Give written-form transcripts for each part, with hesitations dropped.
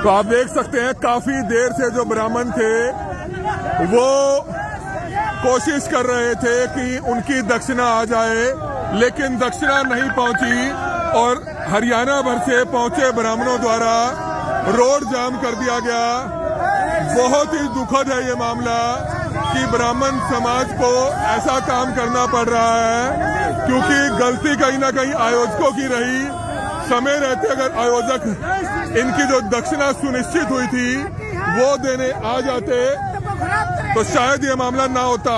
तो आप देख सकते हैं काफी देर से जो ब्राह्मण थे वो कोशिश कर रहे थे कि उनकी दक्षिणा आ जाए, लेकिन दक्षिणा नहीं पहुंची और हरियाणा भर से पहुंचे ब्राह्मणों द्वारा रोड जाम कर दिया गया। बहुत ही दुखद है ये मामला कि ब्राह्मण समाज को ऐसा काम करना पड़ रहा है, क्योंकि गलती कहीं ना कहीं आयोजकों की रही। समय रहते अगर आयोजक इनकी जो दक्षिणा सुनिश्चित हुई थी वो देने आ जाते तो शायद ये मामला ना होता।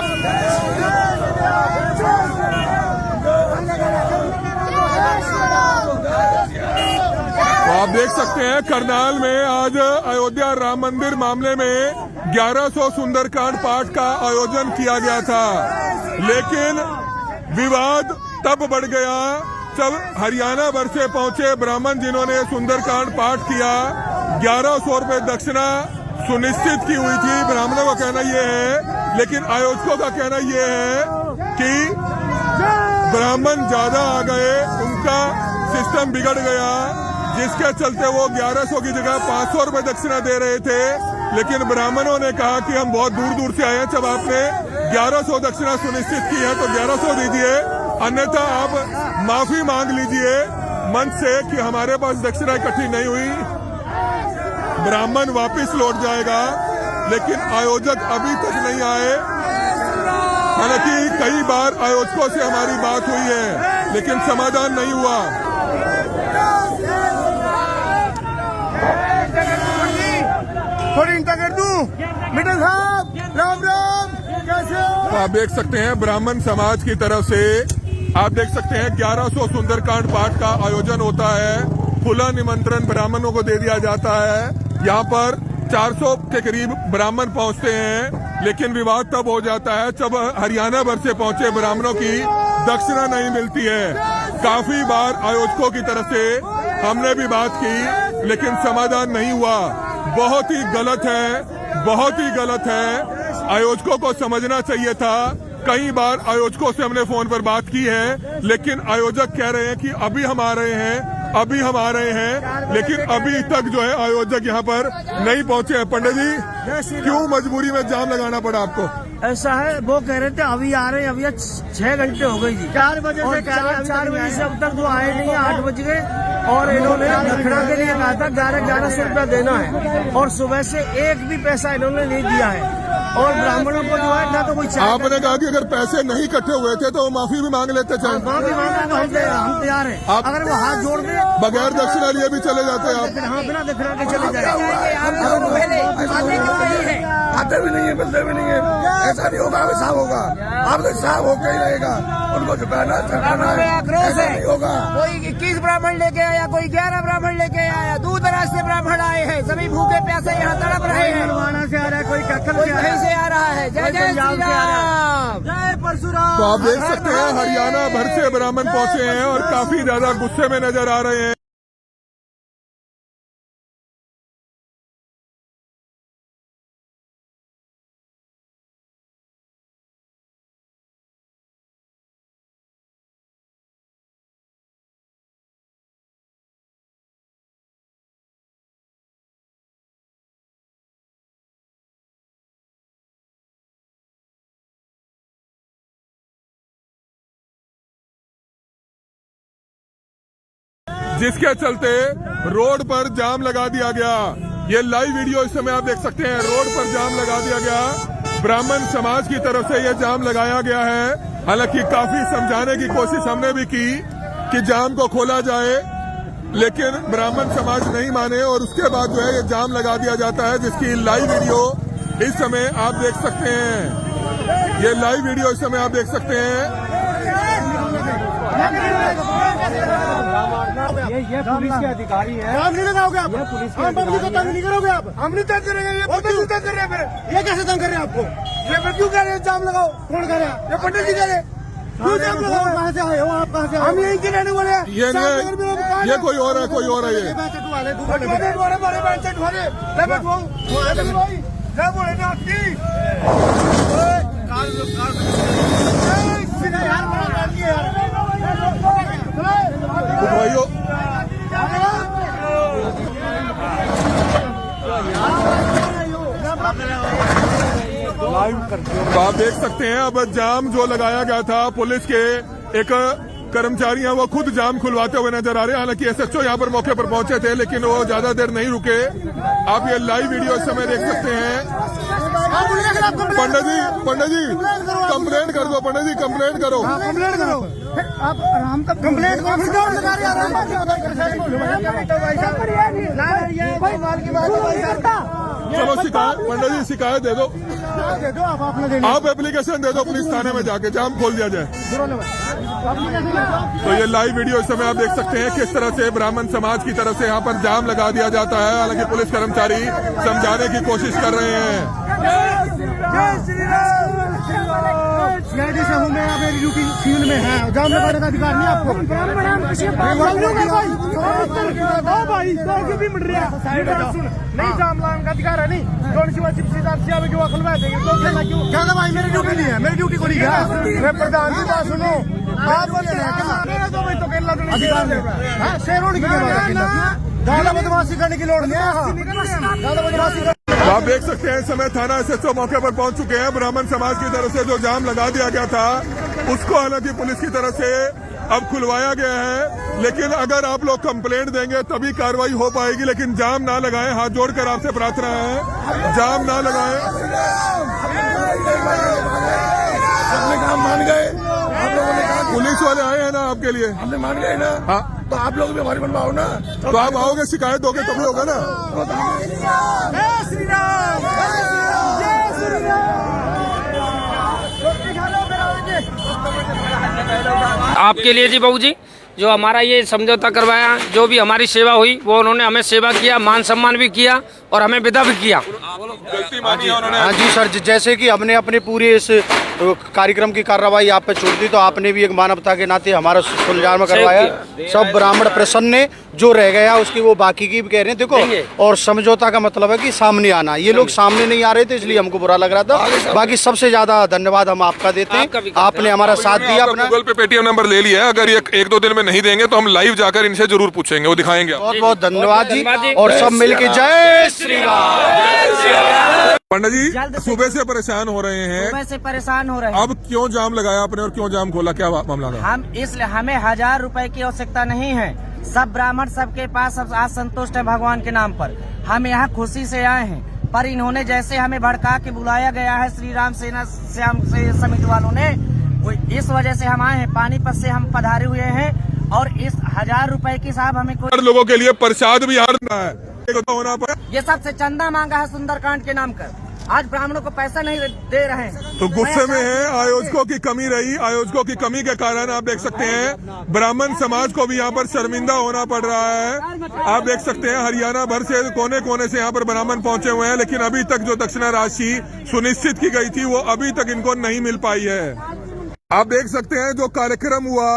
तो आप देख सकते हैं करनाल में आज अयोध्या राम मंदिर मामले में 1100 सुंदरकांड पाठ का आयोजन किया गया था, लेकिन विवाद तब बढ़ गया जब हरियाणा भर से पहुंचे ब्राह्मण जिन्होंने सुंदरकांड पाठ किया 1100 रुपए दक्षिणा सुनिश्चित की हुई थी। ब्राह्मणों का कहना यह है, लेकिन आयोजकों का कहना यह है कि ब्राह्मण ज्यादा आ गए, उनका सिस्टम बिगड़ गया, जिसके चलते वो 1100 की जगह 500 रुपए दक्षिणा दे रहे थे। लेकिन ब्राह्मणों ने कहा कि हम बहुत दूर दूर से आए हैं, जब आपने 1100 दक्षिणा सुनिश्चित की है तो 1100 दीजिए, अन्यथा आप माफी मांग लीजिए मंच से कि हमारे पास दक्षिणा इकट्ठी नहीं हुई। ब्राह्मण वापस लौट जाएगा, लेकिन आयोजक अभी तक नहीं आए। हालांकि कई बार आयोजकों से हमारी बात हुई है, लेकिन समाधान नहीं हुआ। मिडल साहब राम राम, कैसे हो? आप देख सकते हैं ब्राह्मण समाज की तरफ से आप देख सकते हैं 1100 सुंदरकांड पाठ का आयोजन होता है। खुला निमंत्रण ब्राह्मणों को दे दिया जाता है। यहाँ पर 400 के करीब ब्राह्मण पहुँचते हैं, लेकिन विवाद तब हो जाता है जब हरियाणा भर से पहुँचे ब्राह्मणों की दक्षिणा नहीं मिलती है। काफी बार आयोजकों की तरफ से हमने भी बात की, लेकिन समाधान नहीं हुआ। बहुत ही गलत है, बहुत ही गलत है। आयोजकों को समझना चाहिए था। कई बार आयोजकों से हमने फोन पर बात की है, लेकिन आयोजक कह रहे हैं कि अभी हम आ रहे हैं, अभी हम आ रहे हैं, लेकिन अभी तक जो है आयोजक यहाँ पर नहीं पहुँचे हैं। पंडित जी, क्यों मजबूरी में जाम लगाना पड़ा आपको? ऐसा है, वो कह रहे थे अभी आ रहे हैं, अभी 6 घंटे हो गई जी, 4 बजे से 4 बजे से अब तक वो आए नहीं है। 8 बज गए और इन्होंने दक्षिणा के लिए कहा था 1100 रुपया देना है, और सुबह से एक भी पैसा इन्होंने नहीं दिया है। और ब्राह्मणों को जो है ना तो कोई आपने कहा कि अगर पैसे नहीं इकट्ठे हुए थे तो वो माफी भी मांग लेते थे। माफी मांगने को हम तैयार हैं। अगर वो हाथ जोड़ दे बगैर दक्षिणा लिए भी चले जाते हैं आप? हाँ, बिना दक्षिणा के चले जाए। आते भी नहीं है, मिलते भी नहीं है। ऐसा नहीं होगा, साफ होगा। आप तो साफ होकर ही रहेगा, उनको झुकाना चढ़ाना ऐसा नहीं होगा। कोई 21 ब्राह्मण लेके आया, कोई 11 ब्राह्मण लेके आया, दूर दराज से ब्राह्मण आए हैं, सभी भूखे प्यासे यहाँ तड़प रहे हैं। से आ रहा है, कोई कहीं से आ रहा है। जय जय श्री राम, जय परशुराम। तो आप देख सकते हैं हरियाणा भर से ब्राह्मण पहुंचे हैं और काफी ज्यादा गुस्से में नजर आ रहे हैं। जिसके चलते रोड पर जाम लगा दिया गया। ये लाइव वीडियो इस समय आप देख सकते हैं। रोड पर जाम लगा दिया गया, ब्राह्मण समाज की तरफ से ये जाम लगाया गया है। हालांकि काफी समझाने की कोशिश हमने भी की कि जाम को खोला जाए, लेकिन ब्राह्मण समाज नहीं माने और उसके बाद जो है ये जाम लगा दिया जाता है, जिसकी लाइव वीडियो इस समय आप देख सकते हैं। ये लाइव वीडियो इस समय आप देख सकते हैं। ये पुलिस के अधिकारी है। काम नहीं लगाओगे आप? पुलिस के पब्लिक को तंग नहीं करोगे आप? हम नहीं तंग करेंगे। ये पंडित जी तंग कर रहे हैं फिर। ये कैसे तंग कर रहे हैं आपको? ये फिर क्यों कह रहे हैं जाम लगाओ? कौन कह रहा है? ये पंडित जी कह रहे हैं। क्यों जाम लगाओ? कहाँ से आए हो आप? कहाँ से? हम यहीं के रहने वाले हैं। ये कोई और है, कोई और है। ये भाइयों तो आप देख सकते हैं अब जाम जो लगाया गया था पुलिस के एक कर्मचारी हैं वो खुद जाम खुलवाते हुए नजर आ रहे हैं। हालांकि एसएचओ यहाँ पर मौके पर पहुंचे थे लेकिन वो ज्यादा देर नहीं रुके। आप ये लाइव वीडियो इस समय देख सकते हैं। पंडित जी कंप्लेंट कर दो। पंडित जी कंप्लेंट करो। कंप्लेंट करो आप आराम तक कंप्लेंट चलो शिकायत पंडित जी शिकायत दे दो आप एप्लीकेशन दे दो पुलिस थाने में जाके जाम खोल दिया जाए। तो ये लाइव वीडियो इस समय आप देख सकते हैं किस तरह से ब्राह्मण समाज की तरफ से यहाँ पर जाम लगा दिया जाता है। हालांकि पुलिस कर्मचारी समझाने की कोशिश कर रहे हैं। सीआईडी से हूँ मैं, मेरी ड्यूटी फील्ड में है, जाम लगाने का अधिकार नहीं आपको। नहीं जाम लगाने का अधिकार है नहीं। क्या भाई मेरी ड्यूटी नहीं है, मेरी ड्यूटी को नहीं है। मैं प्रधान की बात सुनो आप शेरों की ज्यादा बदमाशी करने की लोड़ नहीं है। ज्यादा बदमाशी आप देख सकते हैं इस समय थाना एसएचओ मौके पर पहुंच चुके हैं। ब्राह्मण समाज की तरफ से जो जाम लगा दिया गया था उसको हालांकि पुलिस की तरफ से अब खुलवाया गया है। लेकिन अगर आप लोग कंप्लेंट देंगे तभी कार्रवाई हो पाएगी। लेकिन जाम ना लगाएं, हाथ जोड़कर आपसे प्रार्थना है, जाम ना लगाएं। अपने काम मान गए आप लोगों ने कहा पुलिस वाले आए हैं ना आपके लिए, हमने मान गए ना। हाँ तो आप लोग भी हमारी बनवाओ ना। तो आप आओगे शिकायत दोगे तभी होगा ना। आपके लिए जी बहू जी जो हमारा ये समझौता करवाया, जो भी हमारी सेवा हुई वो उन्होंने हमें सेवा किया, मान सम्मान भी किया और हमें विदा भी किया। गलती मानी है उन्होंने। हाँ जी सर, जैसे कि हमने अपने पूरे इस कार्यक्रम की कार्रवाई आप पे छोड़ दी तो आपने भी एक मानवता के नाते हमारा सुलझाव में करवाया। सब ब्राह्मण प्रसन्न है, जो रह गया उसकी वो बाकी की भी कह रहे हैं। देखो और समझौता का मतलब है कि सामने आना, ये लोग सामने नहीं आ रहे थे इसलिए हमको बुरा लग रहा था। बाकी सबसे ज्यादा धन्यवाद हम आपका देते हैं, आपने हमारा साथ दिया। अपना गूगल पे पेटीएम नंबर ले लिया है, अगर ये 1-2 दिन में नहीं देंगे तो हम लाइव जाकर इनसे जरूर पूछेंगे, वो दिखाएंगे। बहुत बहुत धन्यवाद जी और सब मिलके जय श्री राम। पंडित जी सुबह से परेशान हो रहे हैं, सुबह से परेशान हो रहे हैं। अब क्यों जाम लगाया आपने और क्यों जाम खोला, क्या मामला था? हम इसलिए हमें 1000 रुपए की आवश्यकता नहीं है। सब ब्राह्मण सबके पास आज संतुष्ट है भगवान के नाम पर। हम यहाँ खुशी से आए हैं, पर इन्होंने जैसे हमें भड़का के बुलाया गया है श्री राम सेना श्याम से समिति वालों ने, इस वजह से हम आए हैं। पानीपत से हम पधारे हुए हैं और इस 1000 रुपए की साहब हमें कोई लोगों के लिए प्रसाद भी हारना है, होना पर ये सबसे चंदा मांगा है सुंदरकांड के नाम कर। आज ब्राह्मणों को पैसा नहीं दे रहे हैं तो गुस्से में है। आयोजकों की कमी रही, आयोजकों की कमी के कारण आप देख सकते हैं ब्राह्मण समाज को भी यहाँ पर शर्मिंदा होना पड़ रहा है। आप देख सकते हैं हरियाणा भर से कोने कोने से यहाँ पर ब्राह्मण पहुंचे हुए हैं, लेकिन अभी तक जो दक्षिणा राशि सुनिश्चित की गई थी वो अभी तक इनको नहीं मिल पाई है। आप देख सकते हैं जो कार्यक्रम हुआ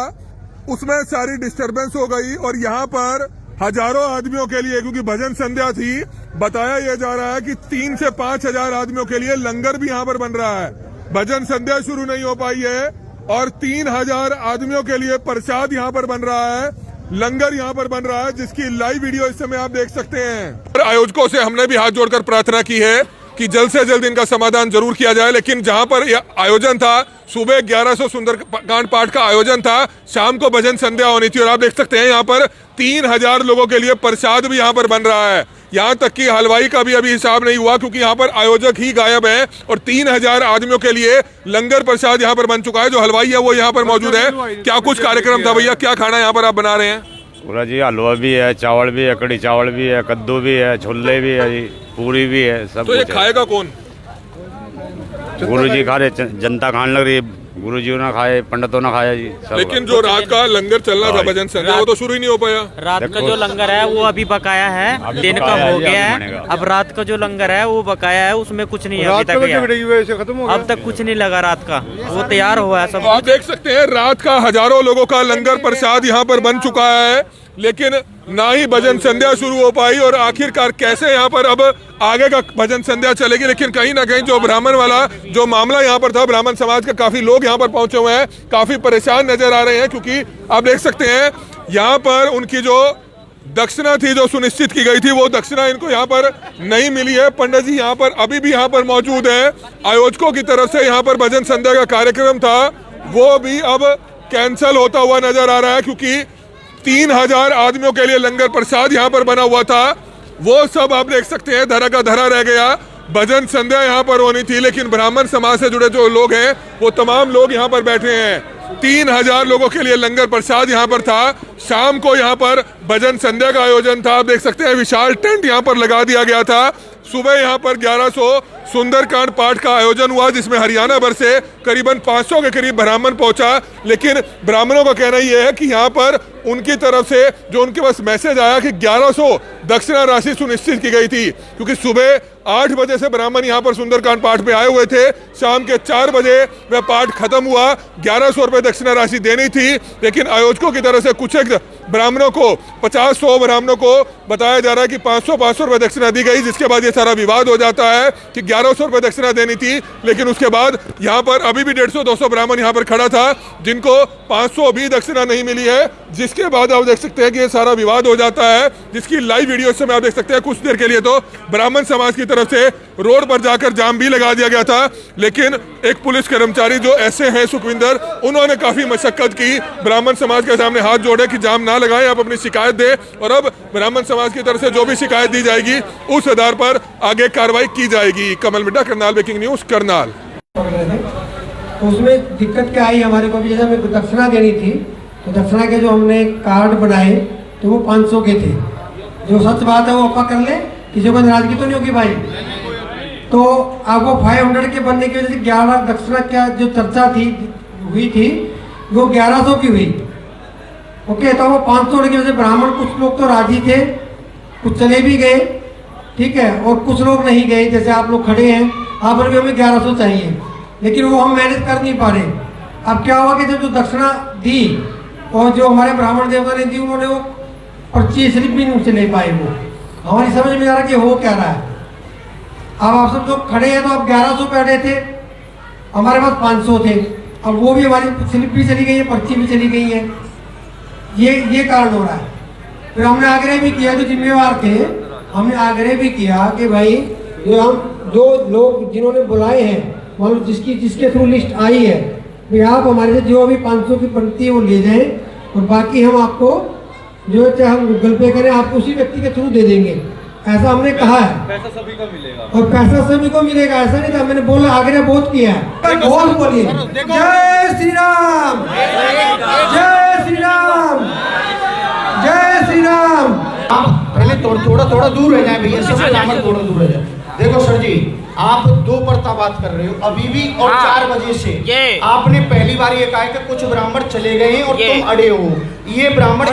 उसमें सारी डिस्टरबेंस हो गई और यहाँ पर हजारों आदमियों के लिए, क्योंकि भजन संध्या थी, बताया यह जा रहा है कि 3 से 5 हजार आदमियों के लिए लंगर भी यहाँ पर बन रहा है। भजन संध्या शुरू नहीं हो पाई है और 3000 आदमियों के लिए प्रसाद यहाँ पर बन रहा है, लंगर यहाँ पर बन रहा है, जिसकी लाइव वीडियो इस समय आप देख सकते हैं। आयोजकों से हमने भी हाथ जोड़कर प्रार्थना की है कि जल्द से जल्द इनका समाधान जरूर किया जाए। लेकिन जहां पर आयोजन था, सुबह 1100 सुंदरकांड पाठ का आयोजन था, शाम को भजन संध्या होनी थी और आप देख सकते हैं यहाँ पर 3000 लोगों के लिए प्रसाद भी यहाँ पर बन रहा है। यहाँ तक कि हलवाई का भी अभी हिसाब नहीं हुआ क्योंकि यहाँ पर आयोजक ही गायब है और 3000 आदमियों के लिए लंगर प्रसाद यहाँ पर बन चुका है। जो हलवाई है वो यहाँ पर मौजूद है। क्या कुछ कार्यक्रम था भैया, क्या खाना यहाँ पर आप बना रहे हैं? पूरा जी हलवा भी है, चावल भी है, कड़ी चावल भी है, कद्दू भी है, छोले भी है जी, पूरी भी है, सब तो ये कुछ खाएगा कौन? गुरु जी खा रहे, जनता खाने लग रही है, गुरु जी ने खाए, पंडितों ने खाया जी सब। लेकिन जो रात का लंगर चलना था भजन संध्या वो तो शुरू ही नहीं हो पाया। रात का जो लंगर है वो अभी बकाया है, दिन का हो गया है। अब रात का जो लंगर है वो बकाया है, उसमें कुछ नहीं है अभी तक, अब तक कुछ नहीं लगा रात का, वो तैयार हुआ है सब। आप देख सकते हैं रात का हजारों लोगों का लंगर प्रसाद यहाँ पर बन चुका है, लेकिन ना ही भजन संध्या शुरू हो पाई और आखिरकार कैसे यहाँ पर अब आगे का भजन संध्या चलेगी। लेकिन कहीं ना कहीं जो ब्राह्मण वाला जो मामला यहाँ पर था, ब्राह्मण समाज के काफी लोग यहाँ पर पहुंचे हुए हैं, काफी परेशान नजर आ रहे हैं क्योंकि आप देख सकते हैं यहाँ पर उनकी जो दक्षिणा थी जो सुनिश्चित की गई थी, वो दक्षिणा इनको यहाँ पर नहीं मिली है। पंडित जी यहाँ पर अभी भी यहाँ पर मौजूद है। आयोजकों की तरफ से यहाँ पर भजन संध्या का कार्यक्रम था, वो भी अब कैंसिल होता हुआ नजर आ रहा है, क्योंकि 3000 आदमियों के लिए लंगर प्रसाद यहाँ पर बना हुआ था, वो सब आप देख सकते हैं धरा का धरा रह गया। भजन संध्या यहाँ पर होनी थी, लेकिन ब्राह्मण समाज से जुड़े जो लोग हैं वो तमाम लोग यहाँ पर बैठे हैं। 3000 लोगों के लिए लंगर प्रसाद यहाँ पर था। शाम को यहाँ पर भजन संध्या का आयोजन था, आप देख सकते हैं विशाल टेंट यहाँ पर लगा दिया गया था। सुबह यहाँ पर 1100 सुंदरकांड पाठ का आयोजन हुआ, जिसमें हरियाणा भर से करीबन 500 के करीब ब्राह्मण पहुंचा। लेकिन ब्राह्मणों का कहना यह है कि यहाँ पर उनकी तरफ से जो उनके पास मैसेज आया कि 1100 दक्षिणा राशि सुनिश्चित की गई थी, क्योंकि सुबह 8 बजे से ब्राह्मण यहाँ पर सुंदरकांड पाठ पे आए हुए थे। शाम के 4 बजे वह पाठ खत्म हुआ। 1100 रुपये दक्षिणा राशि देनी थी, लेकिन आयोजकों की तरफ से कुछ एक ब्राह्मणों को 50-100 ब्राह्मणों को बताया जा रहा है कि 500 रुपये दक्षिणा दी गई, जिसके बाद ये सारा विवाद हो जाता है कि 1100 रुपये दक्षिणा देनी थी। लेकिन उसके बाद यहाँ पर अभी भी 150-200 ब्राह्मण यहाँ पर खड़ा था, जिनको 500 भी दक्षिणा नहीं मिली है, जिसके बाद आप देख सकते हैं कि ये सारा विवाद हो जाता है, जिसकी लाइव वीडियो इस समय आप देख सकते हैं। कुछ देर के लिए तो ब्राह्मण समाज की तरफ से रोड पर जाकर जाम भी लगा दिया गया था, लेकिन एक पुलिस कर्मचारी जो ऐसे हैं सुखविंदर, उन्होंने काफी मशक्कत की, ब्राह्मण समाज के सामने हाथ जोड़े कि जाम ना लगाएं, आप अपनी शिकायत दें और अब ब्राह्मण समाज की तरफ से जो भी शिकायत दी जाएगी उस आधार पर आगे कार्रवाई की जाएगी। कमल मिड्डा, करनाल ब्रेकिंग न्यूज, करनाल। उसमें दिक्कत क्या आई हमारे को, जैसे हमें दक्षिणा देनी थी तो दक्षिणा के जो हमने कार्ड बनाए तो वो 500 के थे। जो सच बात है वो आपका कर ले, किसी को नाराजगी तो नहीं होगी भाई। तो आपको 500 के बनने की वजह से 11 दक्षिणा क्या जो चर्चा थी हुई थी वो 1100 की हुई। ओके, तो वो 500 की वजह से ब्राह्मण कुछ लोग तो राजी थे, कुछ चले भी गए, ठीक है, और कुछ लोग नहीं गए। जैसे आप लोग खड़े हैं, आप लोग हमें 1100 चाहिए, लेकिन वो हम मैनेज कर नहीं पा रहे। अब क्या हुआ कि जो दक्षिणा दी और जो हमारे ब्राह्मण देवता ने दी, उन्होंने वो पर्ची स्लिप भी नहीं ले पाए। वो हमारी समझ में आ रहा कि हो क्या रहा है। अब आप सब लोग खड़े हैं तो आप 1100 पे अड़े थे, हमारे पास 500 थे। अब वो भी हमारी स्लिप भी चली गई है, पर्ची भी चली गई है। ये कारण हो रहा है। फिर हमने आग्रह भी किया, जो जिम्मेवार थे, हमने आग्रह भी किया कि भाई जो लोग जिन्होंने बुलाए हैं, मान लो जिसके थ्रू लिस्ट आई है, भाई आप हमारे से जो अभी 500 की बनती है वो ले जाएं, और बाकी हम आपको जो चाहे हम गूगल पे करें, आपको उसी व्यक्ति के थ्रू दे देंगे। ऐसा हमने कहा है। पैसा सभी को मिलेगा, और पैसा सभी को मिलेगा, ऐसा नहीं था। मैंने बोला, आग्रह बहुत किया है। बहुत बोलिए, जय श्री राम, जय श्री राम, जय श्री राम। आप पहले थोड़ा दूर रह जाए भैया, सबसे ब्राह्मण थोड़ा दूर रह जाए। देखो सर जी, आप 2 परता बात कर रहे हो अभी भी, और 4 बजे से आपने पहली बार ये कहा कि कुछ ब्राह्मण चले गए हैं और तुम अड़े हो। ये ब्राह्मण,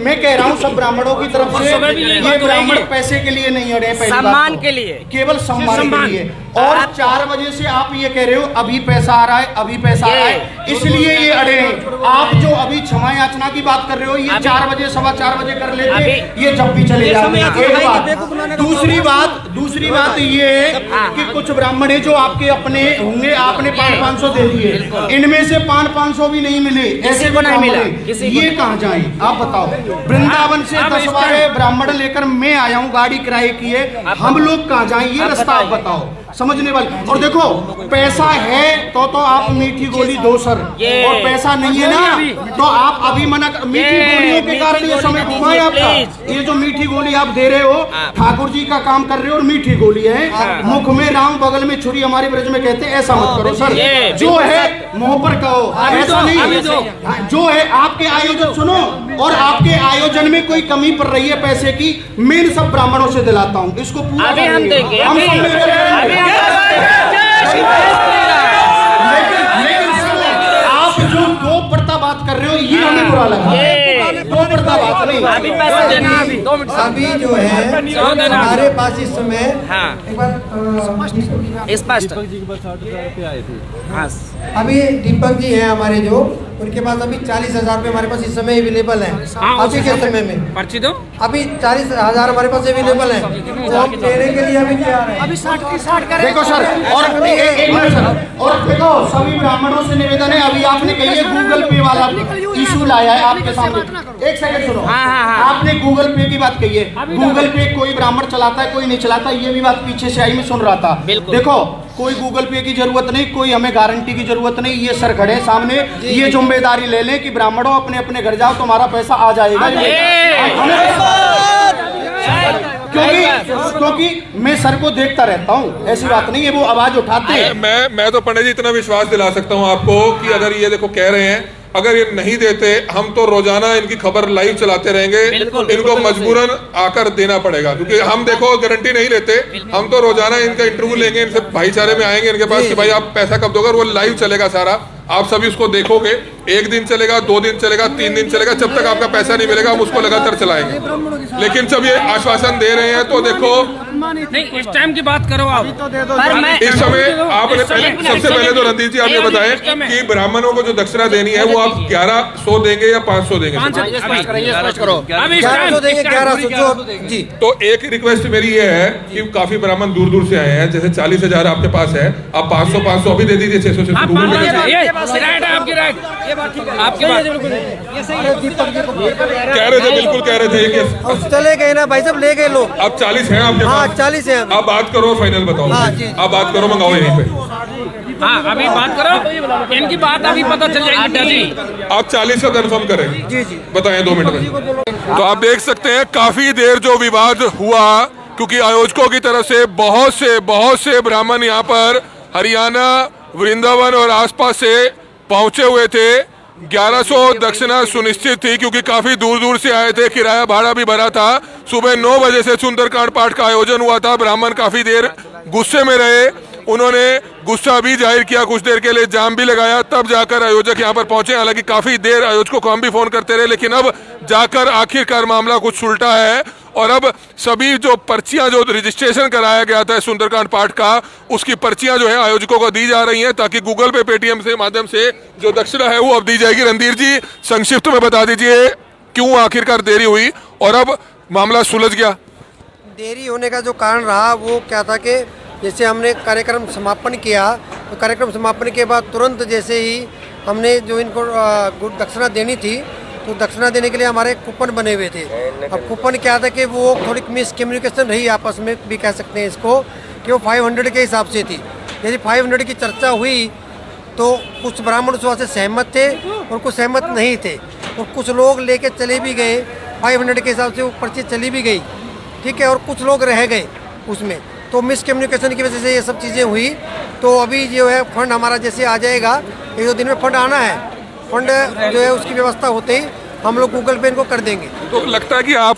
मैं कह रहा हूँ सब ब्राह्मणों की तरफ से, ये ब्राह्मण पैसे के लिए नहीं अड़े, सम्मान के लिए, केवल सम्मान के लिए। और 4 बजे से आप ये कह रहे हो अभी पैसा आ रहा है, अभी पैसा आ रहा है, इसलिए ये अड़े हैं। आप जो अभी क्षमा याचना की बात कर रहे हो, ये 4 बजे 4:15 बजे कर लेते, ये जब भी चले जाते। दूसरी बात ये है कि कुछ ब्राह्मण है जो आपके अपने होंगे, आपने 500 दे दिए, इनमें से 500 भी नहीं मिले, ऐसे को नहीं मिला, ये कहाँ जाए आप बताओ। वृंदावन से 10-12 ब्राह्मण लेकर मैं आया हूँ, गाड़ी किराए की है, हम लोग कहाँ जाए, ये रास्ता आप बताओ समझने वाले। और देखो, पैसा है तो आप मीठी गोली दो सर, और पैसा नहीं है ना तो आप अभी मना कर। मीठी गोलियों के कारण ये समय घुमा है आपका। ये जो मीठी गोली आप दे रहे हो, ठाकुर जी का काम कर रहे हो, और मीठी गोली है, मुख में राम बगल में छुरी, हमारे ब्रज में कहते हैं, ऐसा मत करो सर। जो है मुंह पर कहो, ऐसा नहीं। जो है आपके आयोजन सुनो, और आपके आयोजन में कोई कमी पड़ रही है पैसे की, मैं सब ब्राह्मणों से दिलाता हूँ, इसको पूरा हम देंगे, हम सब मिलकर करेंगे। आप जो 2 परता बात कर रहे हो, ये हमें बुरा लगा। 2 परता बात नहीं, अभी पैसा देना, अभी 2 मिनट अभी जो है हमारे पास इस समय एक बार स्पष्ट, अभी दीपक जी हैं हमारे, जो उनके पास अभी 40,000 रुपये हमारे पास इस समय अवेलेबल है। अभी के समय में पर्ची दो, अभी 40,000 हमारे पास अवेलेबल है, तो हम देने के लिए अभी तैयार है। अभी 60 करें। देखो सर, और एक मिनट सर, और देखो सभी ब्राह्मणों से निवेदन है, अभी आपने कही है गूगल पे वाला इशू लाया है आपके सामने, एक सेकंड सुनो। हाँ। आपने गूगल पे की बात कही है, गूगल पे कोई ब्राह्मण चलाता है कोई नहीं चलाता, ये भी बात पीछे से आई मैं सुन रहा था। देखो कोई गूगल पे की जरूरत नहीं, कोई हमें गारंटी की जरूरत नहीं, ये सर खड़े सामने, ये जिम्मेदारी ले लें कि ब्राह्मणों अपने अपने घर जाओ, तुम्हारा पैसा आ जाएगा। क्योंकि मैं सर को देखता रहता हूँ, ऐसी बात नहीं है, वो आवाज उठाते हैं। मैं तो पंडित जी इतना विश्वास दिला सकता हूँ आपको कि अगर ये देखो कह रहे हैं, अगर ये नहीं देते हम तो रोजाना इनकी खबर लाइव चलाते रहेंगे, इनको मजबूरन आकर देना पड़ेगा, क्योंकि हम देखो गारंटी नहीं लेते, हम तो रोजाना इनका इंटरव्यू लेंगे, इनसे भाईचारे में आएंगे इनके पास कि भाई आप पैसा कब दोगे, वो लाइव चलेगा सारा, आप सभी उसको देखोगे, 1 दिन चलेगा, 2 दिन चलेगा, 3 दिन चलेगा, जब तक आपका पैसा नहीं मिलेगा हम उसको लगातार चलाएंगे। लेकिन जब ये आश्वासन दे रहे हैं तो देखो नहीं, इस टाइम की बात करो आप। इस समय आपने सबसे पहले तो रणदीप जी आपने बताया कि ब्राह्मणों को जो दक्षिणा देनी है वो आप 1100 देंगे या 500 देंगे? जी। तो एक रिक्वेस्ट मेरी ये है कि काफी ब्राह्मण दूर दूर से आए हैं, जैसे 40,000 आपके पास है, आप 500 अभी दे दीजिए, 600 कह रहे थे, बिल्कुल कह रहे थे, चले गए ना भाई, सब ले गए लोग। अब 40 है आपके पास? 40 है। आप बात करो, फाइनल बताओ। आप बात करो, मंगाओ यहीं पे। हाँ, अभी बात करो, इनकी बात अभी पता चल जाएगी जी। आप 40 का कंफर्म करें? जी। बताएं 2 मिनट में। तो आप देख सकते हैं काफी देर जो विवाद हुआ, क्योंकि आयोजकों की तरफ से बहुत से ब्राह्मण यहाँ पर हरियाणा, वृंदावन और आसपास से पहुंचे हुए थे। 1100 दक्षिणा सुनिश्चित थी, क्योंकि काफी दूर दूर से आए थे, किराया भाड़ा भी भरा था। सुबह 9 बजे से सुंदरकांड पाठ का आयोजन हुआ था। ब्राह्मण काफी देर गुस्से में रहे, उन्होंने गुस्सा भी जाहिर किया, कुछ देर के लिए जाम भी लगाया, तब जाकर आयोजक यहाँ पर पहुंचे। हालांकि काफी देर आयोजकों को हम भी फोन करते रहे, लेकिन अब जाकर आखिरकार मामला कुछ सुलटा है और अब सभी जो पर्चियां, जो रजिस्ट्रेशन कराया गया था सुंदरकांड पाठ का, उसकी पर्चियां जो है आयोजकों को दी जा रही हैं, ताकि गूगल पे, पेटीएम से माध्यम से जो दक्षिणा है वो अब दी जाएगी। रणधीर जी संक्षिप्त में बता दीजिए क्यों आखिरकार देरी हुई और अब मामला सुलझ गया? देरी होने का जो कारण रहा वो क्या था कि जैसे हमने कार्यक्रम समापन किया, तो कार्यक्रम समापन के बाद तुरंत जैसे ही हमने जो इनको दक्षिणा देनी थी, तो दक्षिणा देने के लिए हमारे कूपन बने हुए थे। अब कूपन क्या था कि वो थोड़ी मिसकम्युनिकेशन रही आपस में भी कह सकते हैं इसको, कि वो 500 के हिसाब से थी। यदि 500 की चर्चा हुई तो कुछ ब्राह्मण उस से सहमत थे और कुछ सहमत नहीं थे, और कुछ लोग लेके चले भी गए 500 के हिसाब से, वो पर्ची चली भी गई, ठीक है, और कुछ लोग रह गए उसमें। तो मिसकम्युनिकेशन की वजह से ये सब चीज़ें हुई। तो अभी जो है फंड हमारा जैसे आ जाएगा, 1-2 दिन में फंड आना है, फंड जो है उसकी व्यवस्था होते ही हम लोग गूगल पे इनको कर देंगे। तो लगता है कि आप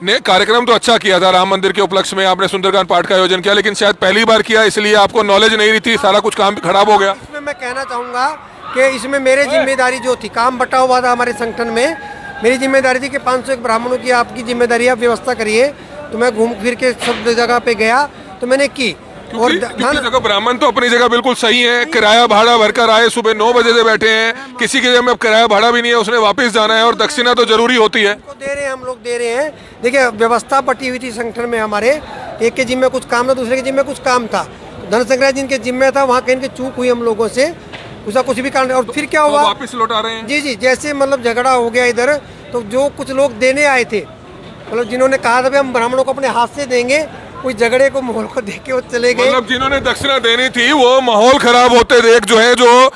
ने कार्यक्रम तो अच्छा किया था, राम मंदिर के उपलक्ष्य में आपने सुंदरकांड पाठ का आयोजन किया, लेकिन शायद पहली बार किया इसलिए आपको नॉलेज नहीं रही थी, सारा कुछ काम खराब हो गया। इसमें मैं कहना चाहूँगा कि इसमें मेरी जिम्मेदारी जो थी, काम बटा हुआ था हमारे संगठन में, मेरी जिम्मेदारी थी कि 501 ब्राह्मणों की आपकी जिम्मेदारी, आप व्यवस्था करिए। तो मैं घूम फिर के सब जगह पे गया तो मैंने की। और जगह ब्राह्मण तो अपनी जगह बिल्कुल सही है, किराया भाड़ा भरकर आए, सुबह 9 बजे से बैठे हैं, किसी के जब किराया भाड़ा भी नहीं है, उसने वापस जाना है, और दक्षिणा तो जरूरी होती है। दे रहे हैं, हम लोग दे रहे हैं। देखिए व्यवस्था बटी हुई थी संगठन में हमारे, एक के जिम्मे कुछ काम था, दूसरे के जिम्मे कुछ काम था। धन संग्रह जिनके जिम्मे था वहाँ कहीं चूक हुई हम लोगों से, उसका कुछ भी कारण। और फिर क्या हुआ, वापस लौटा रहे हैं। जी, जैसे मतलब झगड़ा हो गया इधर, तो जो कुछ लोग देने आए थे, मतलब जिन्होंने कहा था हम ब्राह्मणों को अपने हाथ से देंगे, कोई झगड़े को माहौल को देख के वो चले गए। मतलब जिन्होंने दक्षिणा देनी थी वो माहौल खराब होते देख जो है, जो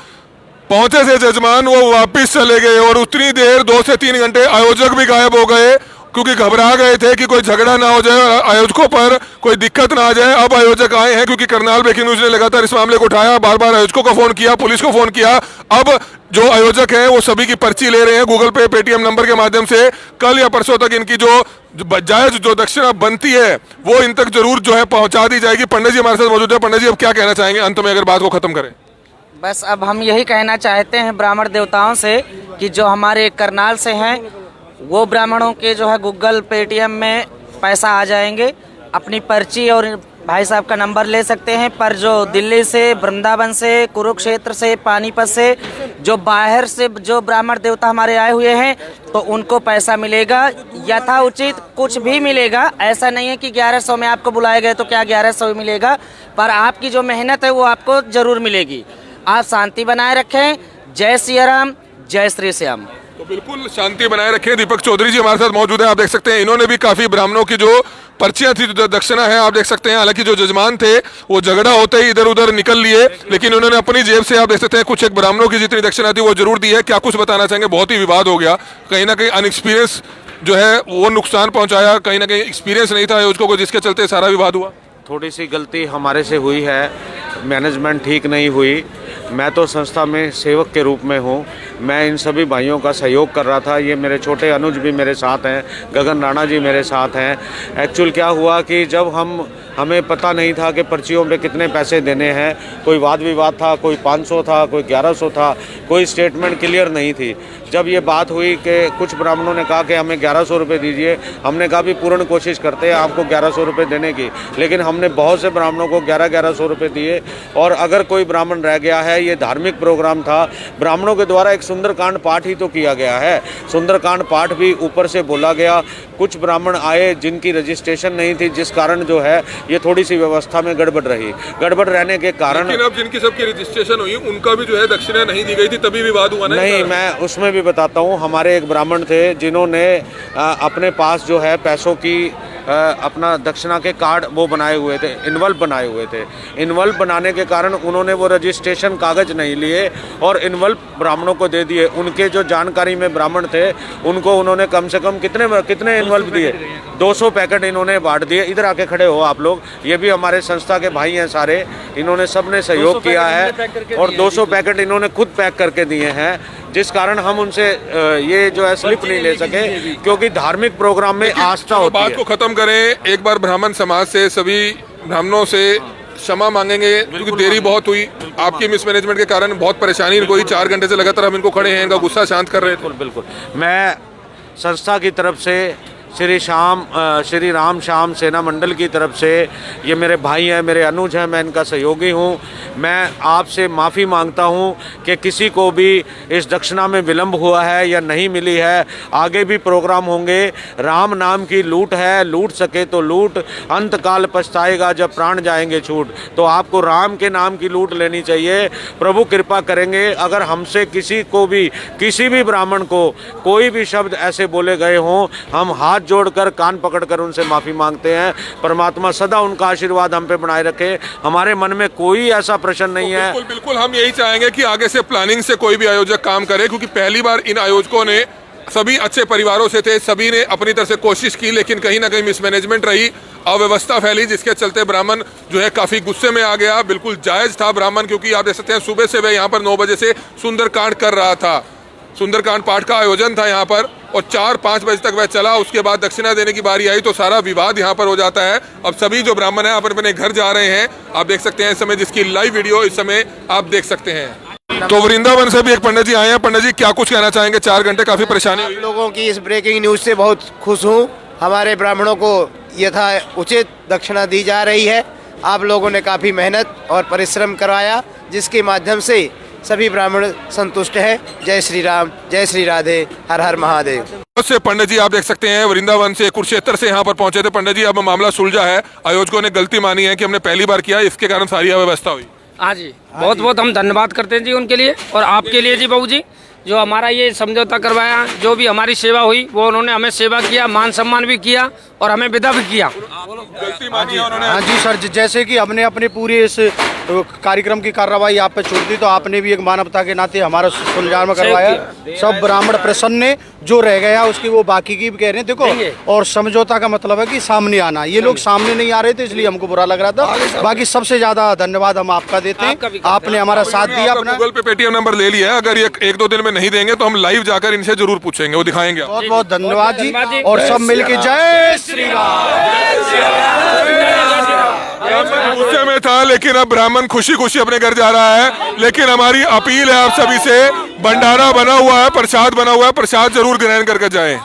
पहुंचे थे जजमान, वो वापस चले गए, और उतनी देर 2 से 3 घंटे आयोजक भी गायब हो गए, क्योंकि घबरा गए थे कि कोई झगड़ा ना हो जाए, आयोजकों पर कोई दिक्कत ना आ जाए। अब आयोजक आए हैं, क्योंकि करनाल ब्रेकिंग न्यूज ने लगातार इस मामले को उठाया, बार बार आयोजकों को फोन किया, पुलिस को फोन किया। अब जो आयोजक हैं वो सभी की पर्ची ले रहे हैं गूगल पे, पेटीएम नंबर के माध्यम से। कल या परसों तक इनकी जो जायज जो दक्षिणा बनती है वो इन तक जरूर जो है पहुंचा दी जाएगी। पंडित जी हमारे साथ मौजूद है। पंडित जी अब क्या कहना चाहेंगे अंत में, अगर बात को खत्म करें? बस अब हम यही कहना चाहते हैं ब्राह्मण देवताओं से कि जो हमारे करनाल से हैं वो ब्राह्मणों के जो है गूगल पेटीएम में पैसा आ जाएंगे। अपनी पर्ची और भाई साहब का नंबर ले सकते हैं, पर जो दिल्ली से, वृंदावन से, कुरुक्षेत्र से, पानीपत से, जो बाहर से जो ब्राह्मण देवता हमारे आए हुए हैं, तो उनको पैसा मिलेगा यथाउचित, कुछ भी मिलेगा। ऐसा नहीं है कि 1100 में आपको बुलाए गए तो क्या 1100 ही मिलेगा, पर आपकी जो मेहनत है वो आपको जरूर मिलेगी। आप शांति बनाए रखें। जय सिया राम, जय श्री श्याम। तो बिल्कुल शांति बनाए रखें। दीपक चौधरी जी हमारे साथ मौजूद हैं, आप देख सकते हैं इन्होंने भी काफी ब्राह्मणों की जो पर्चियां थी, जो दक्षिणा है, आप देख सकते हैं हालांकि जो जजमान थे वो झगड़ा होते ही इधर उधर निकल लिए, लेकिन उन्होंने अपनी जेब से आप देख सकते हैं कुछ एक ब्राह्मणों की जितनी दक्षिणा थी वो जरूर दी है। क्या कुछ बताना चाहेंगे? बहुत ही विवाद हो गया, कहीं ना कहीं अनएक्सपीरियंस जो है वो नुकसान पहुंचाया, कहीं ना कहीं एक्सपीरियंस नहीं था आयोजकों को, जिसके चलते सारा विवाद हुआ। थोड़ी सी गलती हमारे से हुई है, मैनेजमेंट ठीक नहीं हुई। मैं तो संस्था में सेवक के रूप में हूँ, मैं इन सभी भाइयों का सहयोग कर रहा था। ये मेरे छोटे अनुज भी मेरे साथ हैं, गगन राणा जी मेरे साथ हैं। एक्चुअल क्या हुआ कि जब हमें पता नहीं था कि पर्चियों पे कितने पैसे देने हैं, कोई वाद विवाद था, कोई 500 था, कोई 1100 था, कोई स्टेटमेंट क्लियर नहीं थी। जब ये बात हुई कि कुछ ब्राह्मणों ने कहा कि हमें 1100 रुपये दीजिए, हमने कहा भी पूर्ण कोशिश करते हैं आपको 1100 रुपये देने की, लेकिन हमने बहुत से ब्राह्मणों को 1100 रुपये दिए। और अगर कोई ब्राह्मण रह गया है, ये धार्मिक प्रोग्राम था, ब्राह्मणों के द्वारा एक सुंदरकांड पाठ ही तो किया गया है, सुंदरकांड पाठ भी ऊपर से बोला गया। कुछ ब्राह्मण आए जिनकी रजिस्ट्रेशन नहीं थी, जिस कारण जो है ये थोड़ी सी व्यवस्था में गड़बड़ रही। गड़बड़ रहने के कारण अब जिनकी सबकी रजिस्ट्रेशन हुई उनका भी जो है दक्षिणा नहीं दी गई थी, तभी विवाद हुआ। नहीं, मैं उसमें भी बताता हूँ। हमारे एक ब्राह्मण थे जिन्होंने अपने पास जो है पैसों की अपना दक्षिणा के कार्ड वो बनाए हुए थे, इन्वॉल्व बनाए हुए थे। इन्वॉल्व बनाने के कारण उन्होंने वो रजिस्ट्रेशन कागज नहीं लिए और इन्वॉल्व ब्राह्मणों को दे दिए। उनके जो जानकारी में ब्राह्मण थे उनको उन्होंने कम से कम कितने इन्वॉल्व दिए, 200 पैकेट इन्होंने बांट दिए। इधर आके खड़े हो आप लोग, ये भी हमारे संस्था के भाई हैं सारे, इन्होंने सबने सहयोग किया है और 200 पैकेट इन्होंने खुद पैक करके दिए हैं, जिस कारण हम उनसे ये जो है स्लिप नहीं ले सके, क्योंकि धार्मिक प्रोग्राम में आस्था होती है। बात को खत्म करें, एक बार ब्राह्मण समाज से, सभी ब्राह्मणों से क्षमा मांगेंगे क्योंकि देरी बहुत हुई, आपकी मिसमैनेजमेंट के कारण बहुत परेशानी इनको हुई। 4 घंटे से लगातार हम इनको खड़े हैं, इनका गुस्सा शांत कर रहे थे। बिल्कुल, मैं संस्था की तरफ से श्री राम श्याम सेना मंडल की तरफ से, ये मेरे भाई हैं, मेरे अनुज हैं, मैं इनका सहयोगी हूँ। मैं आपसे माफ़ी मांगता हूँ कि किसी को भी इस दक्षिणा में विलम्ब हुआ है या नहीं मिली है। आगे भी प्रोग्राम होंगे। राम नाम की लूट है, लूट सके तो लूट, अंत काल पछताएगा जब प्राण जाएंगे छूट। तो आपको राम के नाम की लूट लेनी चाहिए। प्रभु कृपा करेंगे, अगर हमसे किसी को भी, किसी भी ब्राह्मण को कोई भी शब्द ऐसे बोले गए हों, हम हाथ जोड़कर कान पकड़कर उनसे माफी मांगते हैं। परमात्मा सदा उनका आशीर्वाद हम पे बनाए रखे। हमारे मन में कोई ऐसा प्रश्न नहीं है। बिल्कुल बिल्कुल, हम यही चाहेंगे कि आगे से प्लानिंग से कोई भी आयोजक काम करे, क्योंकि पहली बार इन आयोजकों ने, सभी अच्छे परिवारों से थे, सभी ने अपनी तरफ से कोशिश की, लेकिन कहीं ना कहीं मिसमैनेजमेंट रही, अव्यवस्था फैली, जिसके चलते ब्राह्मण जो है काफी गुस्से में आ गया। बिल्कुल जायज था ब्राह्मण, क्योंकि आप देख सकते हैं सुबह से वह यहाँ पर 9 बजे से सुंदरकांड कर रहा था, सुंदरकांड पाठ का आयोजन था यहाँ पर, और 4-5 बजे तक वह चला। उसके बाद दक्षिणा देने की बारी आई तो सारा विवाद यहाँ पर हो जाता है। अब सभी जो ब्राह्मण हैं अपने घर जा रहे हैं, आप देख सकते हैं इस समय, जिसकी लाइव वीडियो इस समय आप देख सकते हैं। तो वृंदावन से भी एक पंडित जी आए हैं। पंडित जी, क्या कुछ कहना चाहेंगे? 4 घंटे काफी परेशानी हुई। लोगों की इस ब्रेकिंग न्यूज से बहुत खुश हूँ। हमारे ब्राह्मणों को यथा उचित दक्षिणा दी जा रही है। आप लोगों ने काफ़ी मेहनत और परिश्रम करवाया, जिसके माध्यम से सभी ब्राह्मण संतुष्ट हैं। जय श्री राम, जय श्री राधे, हर हर महादेव। से पंडित जी आप देख सकते हैं वृंदावन से, कुरुक्षेत्र से यहाँ पर पहुंचे थे। पंडित जी, अब मामला सुलझा है, आयोजकों ने गलती मानी है कि हमने पहली बार किया, इसके कारण सारी अव्यवस्था हुई। हाँ जी, बहुत बहुत हम धन्यवाद करते हैं जी उनके लिए, और आपके लिए जी बहू जी, जो हमारा ये समझौता करवाया, जो भी हमारी सेवा हुई वो उन्होंने हमें सेवा किया, मान सम्मान भी किया और हमें विदा भी किया। गलती मानी है उन्होंने। हाँ जी सर, जैसे कि हमने अपने पूरे इस कार्यक्रम की कार्रवाई आप पे छोड़ दी, तो आपने भी एक मानवता के नाते हमारा सुलझाव में करवाया। सब ब्राह्मण प्रसन्न ने, जो रह गया उसकी वो बाकी की भी कह रहे हैं। देखो, और समझौता का मतलब है कि सामने आना, ये लोग सामने नहीं आ रहे थे, इसलिए हमको बुरा लग रहा था। बाकी सबसे ज्यादा धन्यवाद हम आपका देते हैं, आपने हमारा साथ दिया। गूगल पे पेटीएम नंबर ले लिया है, अगर ये 1-2 दिन में नहीं देंगे तो हम लाइव जाकर इनसे जरूर पूछेंगे, वो दिखाएंगे। बहुत बहुत धन्यवाद जी, और सब मिलके जय श्री राम। गुस्से में था, लेकिन अब ब्राह्मण खुशी खुशी अपने घर जा रहा है। लेकिन हमारी अपील है आप सभी से, भंडारा बना हुआ है, प्रसाद बना हुआ है, प्रसाद जरूर ग्रहण करके जाएं।